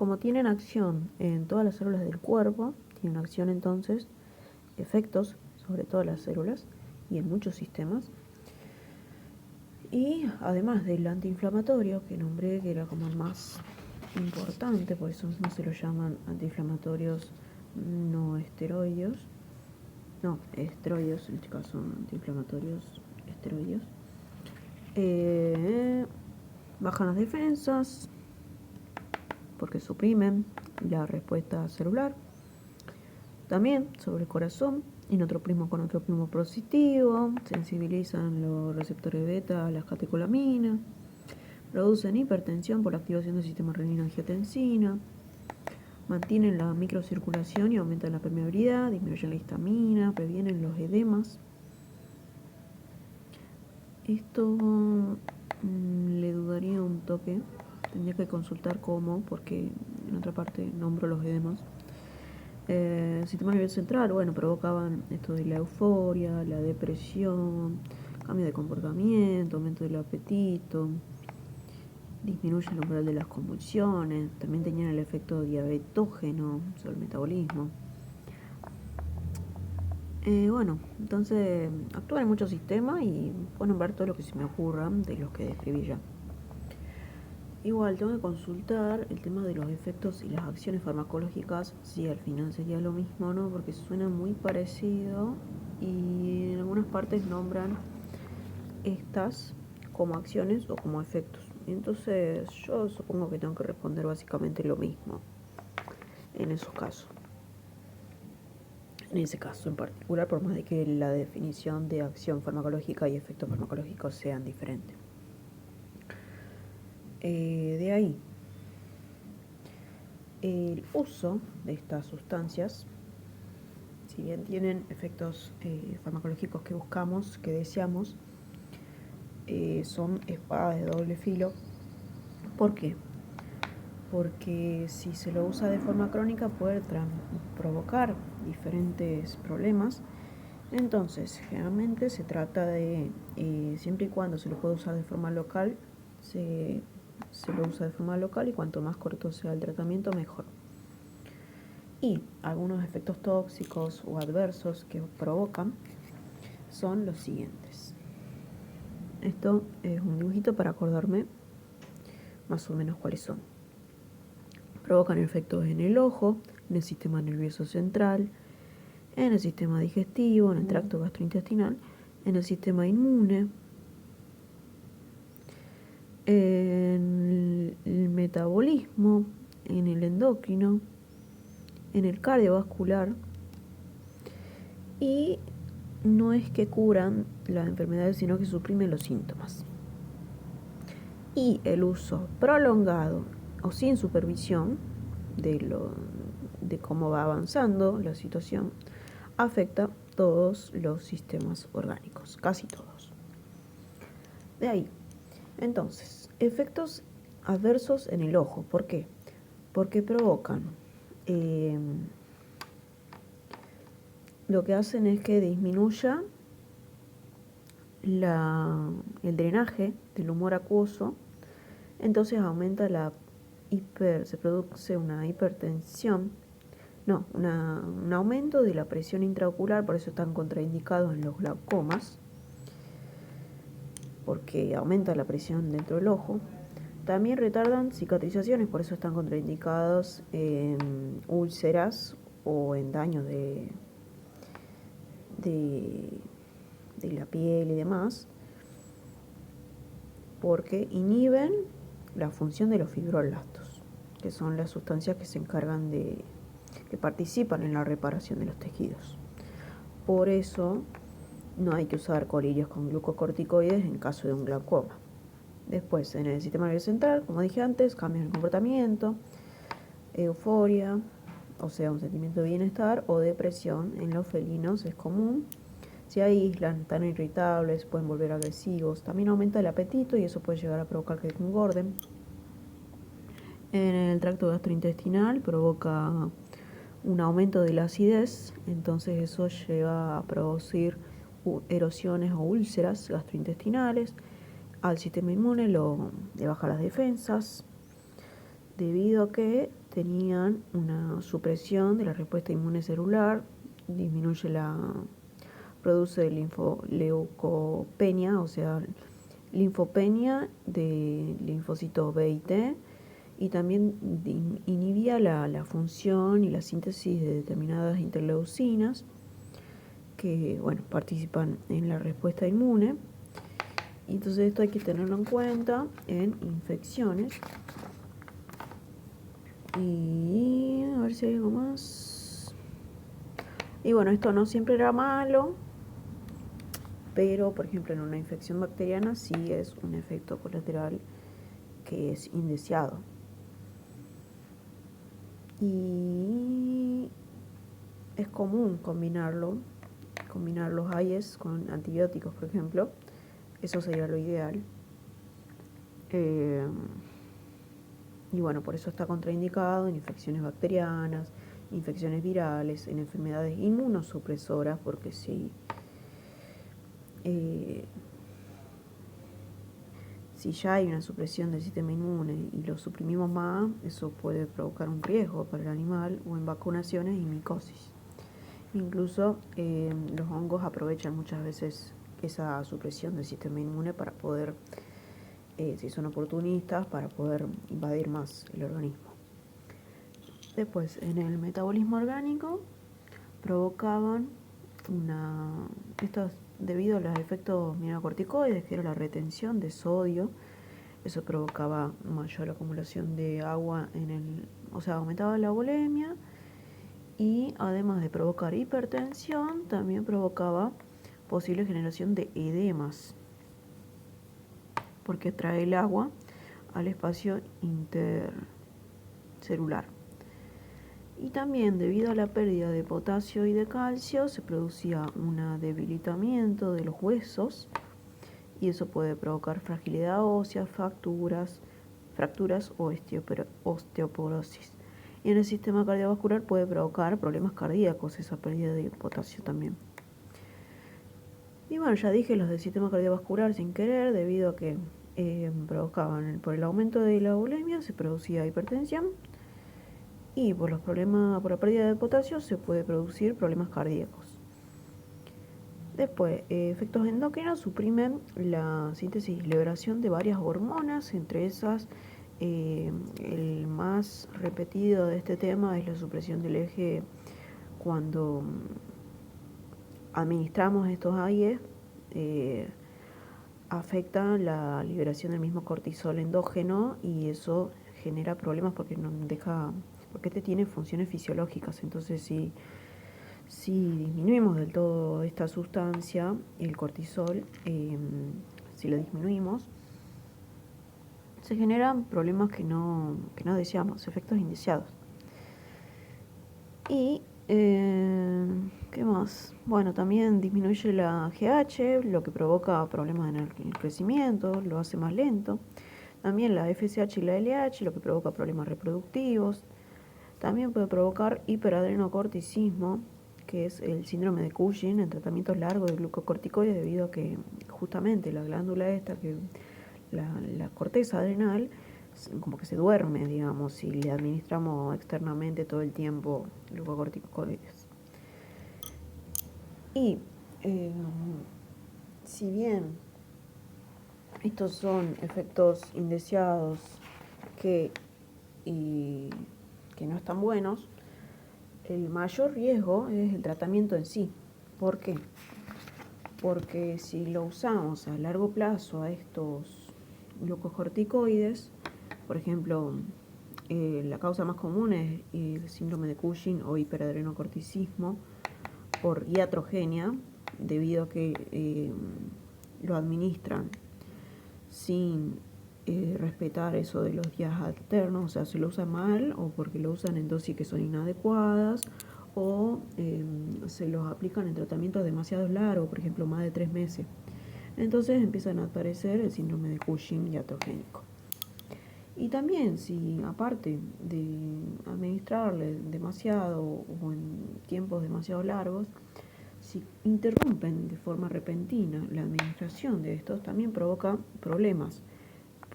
como tienen acción en todas las células del cuerpo, tienen acción entonces, efectos sobre todas las células y en muchos sistemas. Y además del antiinflamatorio, que nombré que era como el más importante, por eso no se lo llaman antiinflamatorios no esteroideos. No, esteroideos, en este caso antiinflamatorios esteroideos. Bajan las defensas, porque suprimen la respuesta celular. También sobre el corazón, inotropismo con tropismo positivo, sensibilizan los receptores beta a las catecolaminas, producen hipertensión por la activación del sistema renina-angiotensina, mantienen la microcirculación y aumentan la permeabilidad, disminuyen la histamina, previenen los edemas. Esto le dudaría un toque, tendría que consultar cómo, porque en otra parte nombro los edemas. Sistema nervioso central, bueno, provocaban esto de la euforia, la depresión, cambio de comportamiento, aumento del apetito, disminuye el umbral de las convulsiones, también tenían el efecto diabetógeno sobre el metabolismo. Bueno, entonces actúan en muchos sistemas y pueden ver todo lo que se me ocurra de los que describí ya. Igual tengo que consultar el tema de los efectos y las acciones farmacológicas, si al final sería lo mismo, ¿no? Porque suena muy parecido y en algunas partes nombran estas como acciones o como efectos. Entonces yo supongo que tengo que responder básicamente lo mismo en esos casos. En ese caso en particular, por más de que la definición de acción farmacológica y efecto farmacológico sean diferentes. De ahí, el uso de estas sustancias, si bien tienen efectos farmacológicos que buscamos, que deseamos, son espadas de doble filo. ¿Por qué? Porque si se lo usa de forma crónica puede provocar diferentes problemas. Entonces, generalmente se trata de, siempre y cuando se lo pueda usar de forma local, se lo usa de forma local y cuanto más corto sea el tratamiento, mejor. Y algunos efectos tóxicos o adversos que provocan son los siguientes. Esto es un dibujito para acordarme más o menos cuáles son. Provocan efectos en el ojo, en el sistema nervioso central, en el sistema digestivo, en el tracto gastrointestinal, en el sistema inmune, en el metabolismo, en el endocrino, en el cardiovascular, y no es que curan las enfermedades, sino que suprimen los síntomas. Y el uso prolongado o sin supervisión de cómo va avanzando la situación afecta todos los sistemas orgánicos, casi todos. De ahí, entonces, efectos adversos en el ojo. ¿Por qué? Porque provocan, lo que hacen es que disminuya el drenaje del humor acuoso, entonces aumenta se produce una hipertensión, un aumento de la presión intraocular, por eso están contraindicados en los glaucomas, porque aumenta la presión dentro del ojo. También retardan cicatrizaciones, por eso están contraindicados en úlceras o en daños de la piel y demás, porque inhiben la función de los fibroblastos, que son las sustancias que se encargan que participan en la reparación de los tejidos. Por eso no hay que usar colirios con glucocorticoides en caso de un glaucoma. Después, en el sistema nervioso central, como dije antes, cambios en el comportamiento, euforia, o sea, un sentimiento de bienestar, o depresión en los felinos es común. Se aíslan, están irritables, pueden volver agresivos. También aumenta el apetito y eso puede llegar a provocar que engorden. En el tracto gastrointestinal provoca un aumento de la acidez, entonces eso lleva a producir erosiones o úlceras gastrointestinales. Al sistema inmune le baja las defensas, debido a que tenían una supresión de la respuesta inmune celular, produce linfoleucopenia, o sea, linfopenia de linfocitos B y T, y también inhibía la función y la síntesis de determinadas interleucinas que, bueno, participan en la respuesta inmune. Y entonces esto hay que tenerlo en cuenta en infecciones. Y a ver si hay algo más. Y bueno, esto no siempre era malo, pero por ejemplo en una infección bacteriana sí es un efecto colateral que es indeseado. Y es común combinar los AIES con antibióticos, por ejemplo. Eso sería lo ideal. Y bueno, por eso está contraindicado en infecciones bacterianas, infecciones virales, en enfermedades inmunosupresoras, porque si ya hay una supresión del sistema inmune y lo suprimimos más, eso puede provocar un riesgo para el animal, o en vacunaciones y micosis. Incluso los hongos aprovechan muchas veces esa supresión del sistema inmune para poder, si son oportunistas, para poder invadir más el organismo. Después, en el metabolismo orgánico, provocaban esto es debido a los efectos mineralocorticoides, que era la retención de sodio. Eso provocaba mayor acumulación de agua o sea, aumentaba la bulimia, y además de provocar hipertensión, también provocaba posible generación de edemas, porque trae el agua al espacio intercelular. Y también debido a la pérdida de potasio y de calcio se producía un debilitamiento de los huesos, y eso puede provocar fragilidad ósea, fracturas o osteoporosis. Y en el sistema cardiovascular puede provocar problemas cardíacos esa pérdida de potasio también. Y bueno, ya dije los del sistema cardiovascular sin querer, debido a que provocaban, por el aumento de la bulimia se producía hipertensión, y por la pérdida de potasio se puede producir problemas cardíacos. Después, efectos endocrinos suprimen la síntesis y liberación de varias hormonas, entre esas el más repetido de este tema es la supresión del eje cuando administramos estos AIE. Afecta la liberación del mismo cortisol endógeno, y eso genera problemas porque este tiene funciones fisiológicas. Entonces, si disminuimos del todo esta sustancia, el cortisol, si lo disminuimos, se generan problemas que no deseamos, efectos indeseados. Y, ¿qué más? Bueno, también disminuye la GH, lo que provoca problemas en el crecimiento, lo hace más lento. También la FSH y la LH, lo que provoca problemas reproductivos. También puede provocar hiperadrenocorticismo, que es el síndrome de Cushing en tratamientos largos de glucocorticoides, debido a que justamente la glándula la corteza adrenal, como que se duerme, digamos, si le administramos externamente todo el tiempo glucocorticoides. Y si bien estos son efectos indeseados que no están buenos, el mayor riesgo es el tratamiento en sí. ¿Por qué? Porque si lo usamos a largo plazo a estos glucocorticoides, por ejemplo, la causa más común es el síndrome de Cushing o hiperadrenocorticismo por iatrogenia, debido a que lo administran sin respetar eso de los días alternos, o sea, se lo usa mal, o porque lo usan en dosis que son inadecuadas, o se los aplican en tratamientos demasiado largos, por ejemplo, más de 3 meses. Entonces empiezan a aparecer el síndrome de Cushing iatrogénico. Y también, si aparte de administrarle demasiado o en tiempos demasiado largos, si interrumpen de forma repentina la administración de estos, también provoca problemas.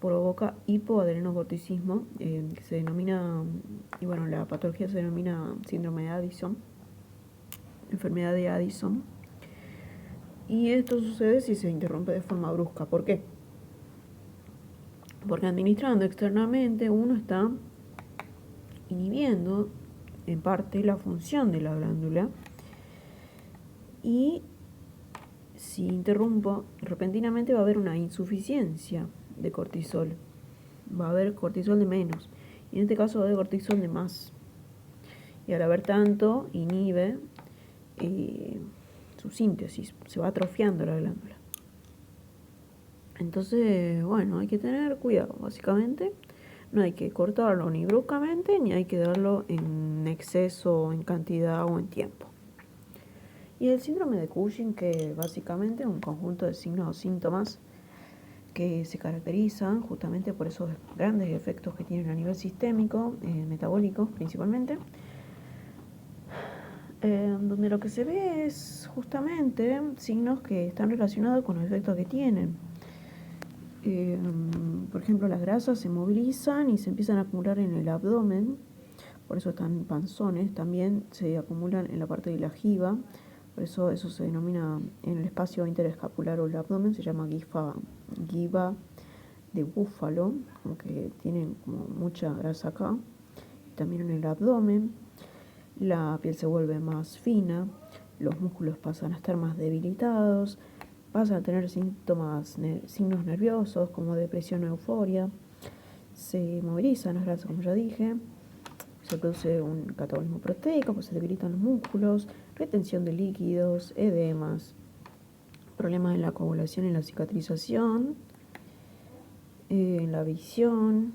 Provoca hipoadrenocorticismo, que se denomina Y bueno, la patología se denomina síndrome de Addison, enfermedad de Addison. Y esto sucede si se interrumpe de forma brusca. ¿Por qué? Porque administrando externamente uno está inhibiendo en parte la función de la glándula, y si interrumpo repentinamente va a haber una insuficiencia de cortisol, va a haber cortisol de menos, y en este caso va a haber cortisol de más, y al haber tanto inhibe su síntesis, se va atrofiando la glándula. Entonces, bueno, hay que tener cuidado, básicamente. No hay que cortarlo ni bruscamente, ni hay que darlo en exceso, en cantidad o en tiempo. Y el síndrome de Cushing, que básicamente es un conjunto de signos o síntomas que se caracterizan justamente por esos grandes efectos que tienen a nivel sistémico, metabólicos principalmente, donde lo que se ve es justamente signos que están relacionados con los efectos que tienen. Por ejemplo, las grasas se movilizan y se empiezan a acumular en el abdomen, por eso están panzones. También se acumulan en la parte de la jiba, por eso se denomina en el espacio interescapular o el abdomen, se llama giba de búfalo, como que tienen como mucha grasa acá. También en el abdomen la piel se vuelve más fina, los músculos pasan a estar más debilitados, pasan a tener signos nerviosos como depresión o euforia, se movilizan las grasas, como ya dije, se produce un catabolismo proteico, pues se debilitan los músculos, retención de líquidos, edemas, problemas en la coagulación y en la cicatrización, en la visión.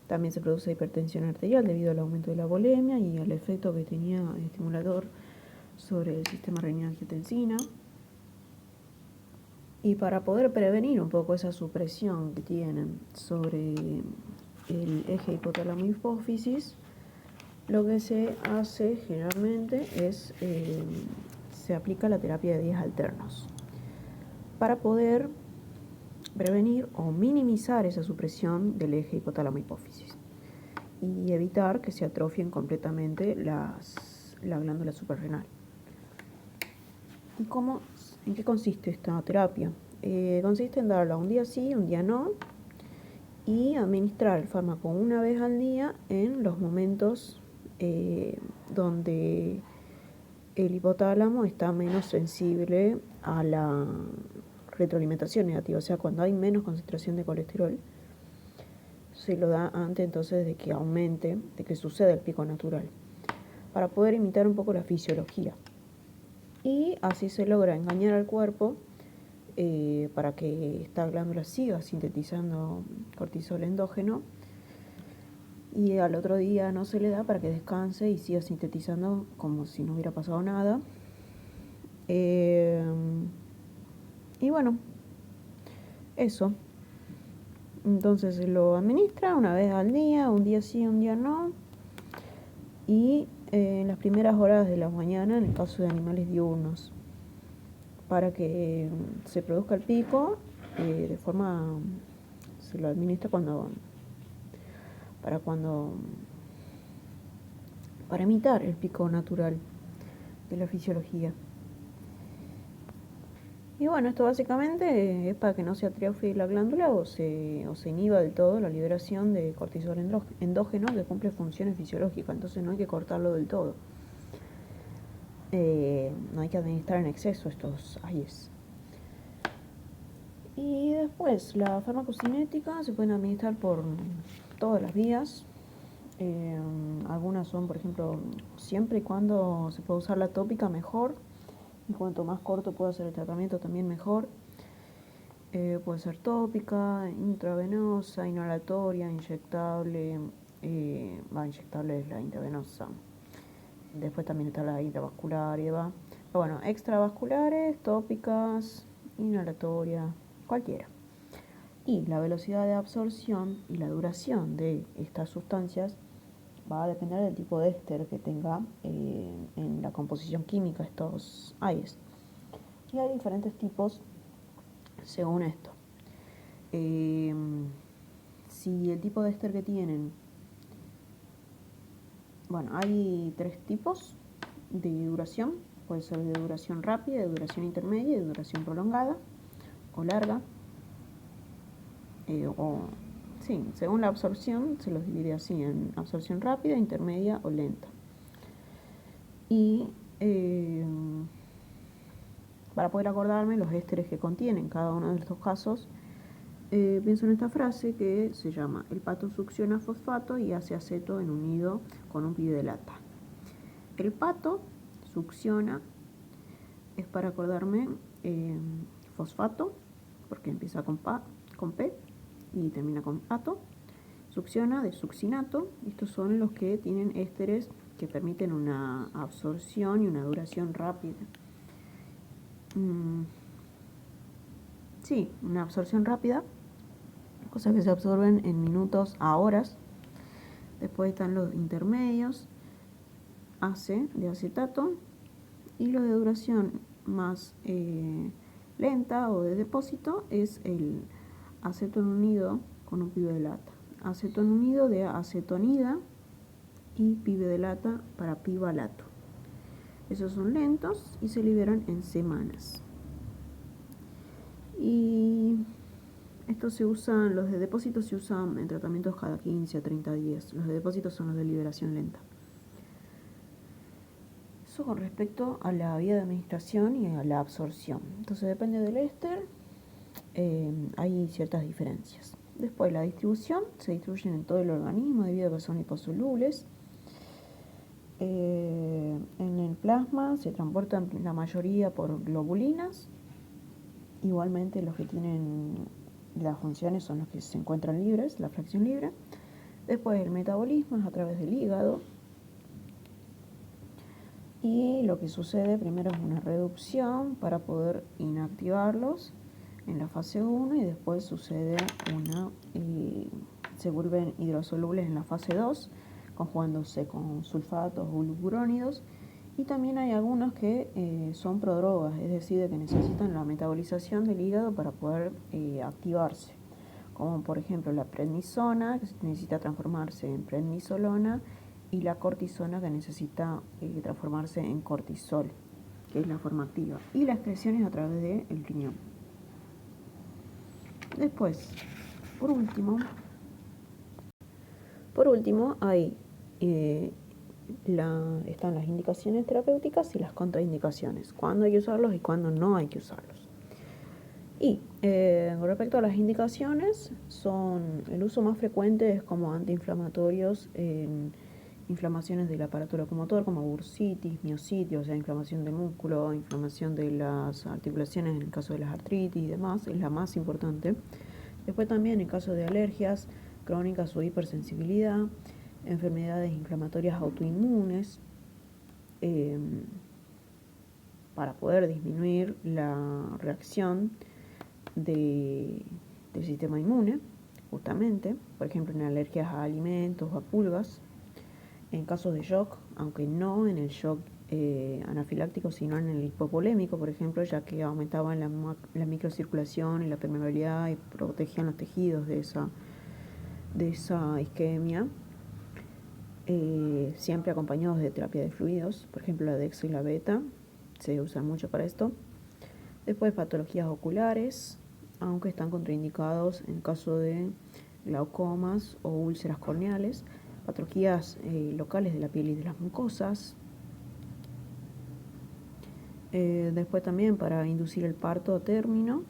También se produce hipertensión arterial debido al aumento de la volemia y al efecto que tenía el estimulador sobre el sistema renina-angiotensina. Y para poder prevenir un poco esa supresión que tienen sobre el eje hipotálamo-hipófisis, lo que se hace generalmente es se aplica la terapia de días alternos para poder prevenir o minimizar esa supresión del eje hipotálamo-hipófisis y evitar que se atrofien completamente la glándula suprarrenal. ¿Y en qué consiste esta terapia? Consiste en darla un día sí, un día no, y administrar el fármaco una vez al día en los momentos donde el hipotálamo está menos sensible a la retroalimentación negativa, o sea, cuando hay menos concentración de colesterol, se lo da antes entonces de que aumente, de que suceda el pico natural, para poder imitar un poco la fisiología. Y así se logra engañar al cuerpo para que esta glándula siga sintetizando cortisol endógeno, y al otro día no se le da para que descanse y siga sintetizando como si no hubiera pasado nada. Y bueno, eso. Entonces se lo administra una vez al día, un día sí, un día no. Y en las primeras horas de la mañana, en el caso de animales diurnos, para que se produzca el pico, se lo administra para imitar el pico natural de la fisiología. Y bueno, esto básicamente es para que no se atrofie la glándula o se inhiba del todo la liberación de cortisol endógeno que cumple funciones fisiológicas, entonces no hay que cortarlo del todo. No hay que administrar en exceso estos AIES. Y después, la farmacocinética se pueden administrar por todas las vías. Algunas son, por ejemplo, siempre y cuando se pueda usar la tópica, mejor. Y cuanto más corto pueda ser el tratamiento, también mejor. Puede ser tópica, intravenosa, inhalatoria, inyectable. Inyectable es la intravenosa. Después también está la intravascular y va. Pero bueno, extravasculares, tópicas, inhalatoria, cualquiera. Y la velocidad de absorción y la duración de estas sustancias va a depender del tipo de éster que tenga en la composición química estos AIES. Y hay diferentes tipos según esto. Si el tipo de éster que tienen Bueno, hay 3 tipos de duración. Puede ser de duración rápida, de duración intermedia y de duración prolongada o larga. Sí, según la absorción se los divide así en absorción rápida, intermedia o lenta. Y para poder acordarme los ésteres que contienen cada uno de estos casos, pienso en esta frase que se llama: el pato succiona fosfato y hace aceto en unido con un pibe de lata. El pato succiona es para acordarme fosfato, porque empieza con P y termina con pato. Succiona de succinato. Estos son los que tienen ésteres que permiten una absorción y una duración rápida. Sí, una absorción rápida, cosas que se absorben en minutos a horas. Después están los intermedios, ACE de acetato, y los de duración más lenta o de depósito es el aceto en unido con un pibe de lata. Aceto en unido de acetonida y pibe de lata para pivalato. Esos son lentos y se liberan en semanas. Y estos se usan, los de depósito se usan en tratamientos cada 15 a 30 días. Los de depósito son los de liberación lenta. Eso con respecto a la vía de administración y a la absorción. Entonces depende del éster, hay ciertas diferencias. Después la distribución, se distribuyen en todo el organismo debido a que son liposolubles. En el plasma se transportan la mayoría por globulinas. Igualmente los que tienen las funciones son los que se encuentran libres, la fracción libre. Después el metabolismo es a través del hígado. Y lo que sucede primero es una reducción para poder inactivarlos en la fase 1 y después sucede se vuelven hidrosolubles en la fase 2, conjugándose con sulfatos o glucurónidos. Y también hay algunos que son prodrogas, es decir, que necesitan la metabolización del hígado para poder activarse, como por ejemplo la prednisona, que necesita transformarse en prednisolona, y la cortisona, que necesita transformarse en cortisol, que es la forma activa, y la excreción es a través del riñón. Después, por último hay están las indicaciones terapéuticas y las contraindicaciones, cuándo hay que usarlos y cuándo no hay que usarlos. Y con respecto a las indicaciones, el uso más frecuente es como antiinflamatorios en inflamaciones del aparato locomotor, como bursitis, miositis, o sea, inflamación del músculo, inflamación de las articulaciones en el caso de las artritis y demás, es la más importante. Después también en caso de alergias crónicas o hipersensibilidad, enfermedades inflamatorias autoinmunes, para poder disminuir la reacción del sistema inmune, justamente, por ejemplo en alergias a alimentos o a pulgas, en casos de shock, aunque no en el shock anafiláctico, sino en el hipovolémico, por ejemplo, ya que aumentaban la microcirculación y la permeabilidad y protegían los tejidos de esa isquemia, siempre acompañados de terapia de fluidos, por ejemplo la dexa y la beta, se usan mucho para esto. Después patologías oculares, aunque están contraindicados en caso de glaucomas o úlceras corneales, patologías locales de la piel y de las mucosas. Después también para inducir el parto a término,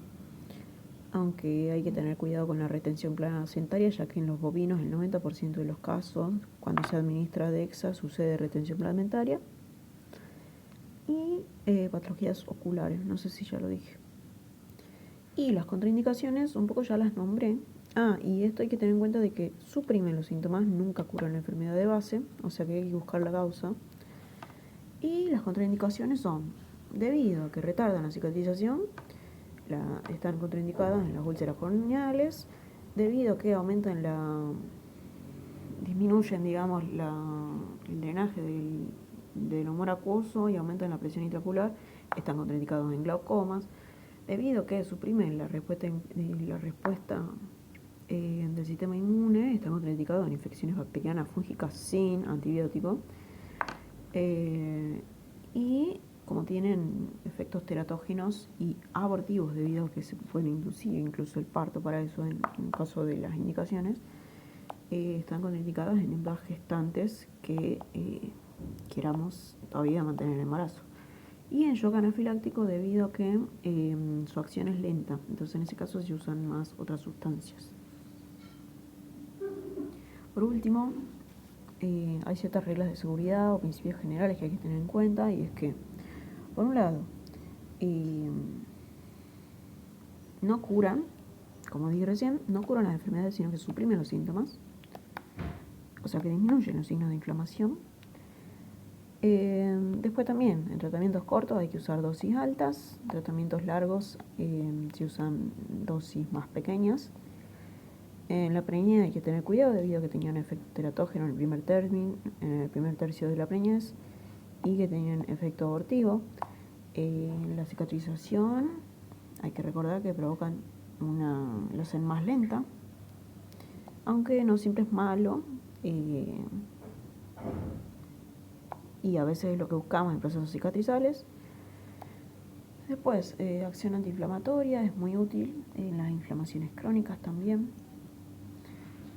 aunque hay que tener cuidado con la retención placentaria, ya que en los bovinos el 90% de los casos, cuando se administra DEXA, sucede retención placentaria. Y patologías oculares, no sé si ya lo dije. Y las contraindicaciones, un poco ya las nombré. Y esto hay que tener en cuenta de que suprimen los síntomas, nunca curan la enfermedad de base, o sea que hay que buscar la causa. Y las contraindicaciones son, debido a que retardan la cicatrización, están contraindicadas en las úlceras corneales, debido a que disminuyen, digamos, el drenaje del humor acuoso y aumentan la presión intraocular, están contraindicados en glaucomas, debido a que suprimen la respuesta del sistema inmune, están contraindicados en infecciones bacterianas fúngicas sin antibiótico. Y como tienen efectos teratógenos y abortivos debido a que se pueden inducir incluso el parto para eso en caso de las indicaciones, están contraindicadas en hembras gestantes que queramos todavía mantener el embarazo. Y en shock anafiláctico debido a que su acción es lenta, entonces en ese caso se usan más otras sustancias. Por último, hay ciertas reglas de seguridad o principios generales que hay que tener en cuenta, y es que, por un lado, no curan, como dije recién, no curan las enfermedades, sino que suprimen los síntomas, o sea que disminuyen los signos de inflamación. Después también, en tratamientos cortos hay que usar dosis altas, en tratamientos largos se usan dosis más pequeñas. En la preñez hay que tener cuidado debido a que tenían efecto teratógeno en el primer tercio de la preñez y que tenían efecto abortivo. La cicatrización hay que recordar que provocan lo hacen más lenta, aunque no siempre es malo. Y a veces es lo que buscamos en procesos cicatrizales. Después, acción antiinflamatoria es muy útil en las inflamaciones crónicas también.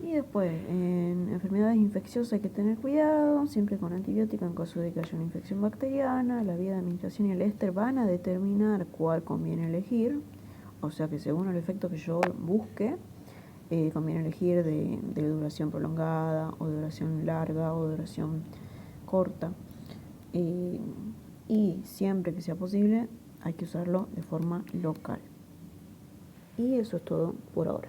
Y después, en enfermedades infecciosas hay que tener cuidado, siempre con antibiótico en caso de que haya una infección bacteriana. La vía de administración y el éster van a determinar cuál conviene elegir. O sea que según el efecto que yo busque, conviene elegir de duración prolongada, o de duración larga, o de duración corta. Y siempre que sea posible hay que usarlo de forma local. Y eso es todo por ahora.